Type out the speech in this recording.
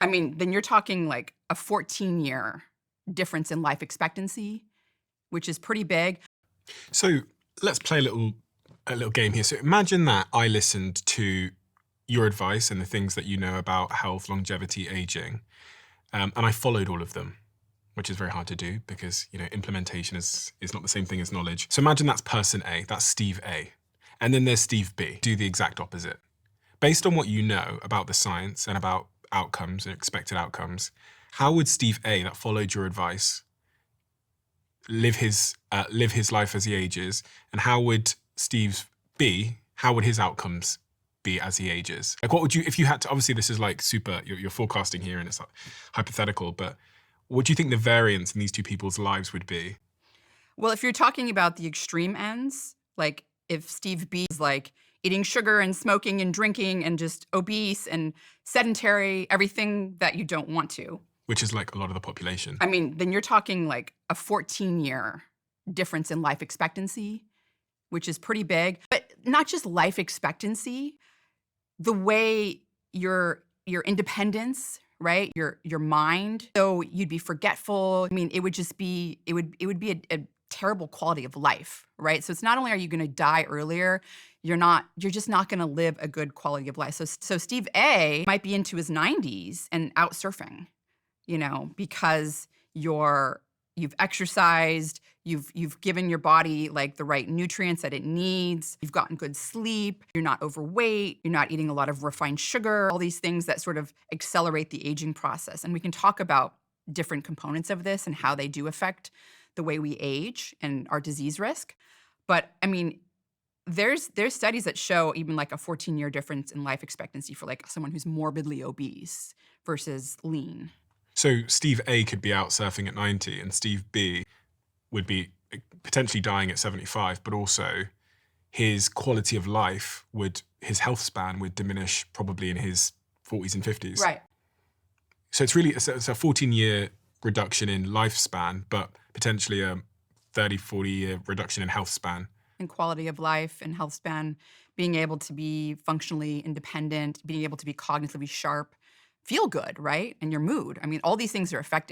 I mean, then you're talking like a 14-year difference in life expectancy, which is pretty big. So let's play a little game here. So imagine that I listened to your advice and the things that you know about health, longevity, aging, and I followed all of them, which is very hard to do because implementation is not the same thing as knowledge. So imagine that's person A, that's Steve A, and then there's Steve B. Do the exact opposite. Based on what you know about the science and about outcomes and expected outcomes, how would Steve A, that followed your advice, live his life as he ages, and how would Steve B, how would his outcomes be as he ages? Like, what would you, if you had to, obviously this is like super, you're forecasting here and it's like hypothetical, but what do you think the variance in these two people's lives would be? Well, if you're talking about the extreme ends, like if Steve B is like eating sugar and smoking and drinking and just obese and sedentary, everything that you don't want to, Which is like a lot of the population. I mean, then you're talking like a 14-year difference in life expectancy, which is pretty big. But not just life expectancy, the way your independence, right? Your mind. So you'd be forgetful. I mean, it would just be it would be a terrible quality of life, right? So it's not only are you going to die earlier, you're just not going to live a good quality of life. So Steve A might be into his 90s and out surfing, because you've exercised, you've given your body like the right nutrients that it needs, you've gotten good sleep, you're not overweight, you're not eating a lot of refined sugar, all these things that sort of accelerate the aging process. And we can talk about different components of this and how they do affect the way we age and our disease risk. But I mean, there's studies that show even like a 14-year difference in life expectancy for like someone who's morbidly obese versus lean. So Steve A could be out surfing at 90 and Steve B would be potentially dying at 75, but also his quality of life his health span would diminish probably in his 40s and 50s. Right. So it's a 14-year reduction in lifespan, but potentially a 30, 40-year reduction in health span. And quality of life and health span, being able to be functionally independent, being able to be cognitively sharp, feel good, right? And your mood. I mean, all these things are affected.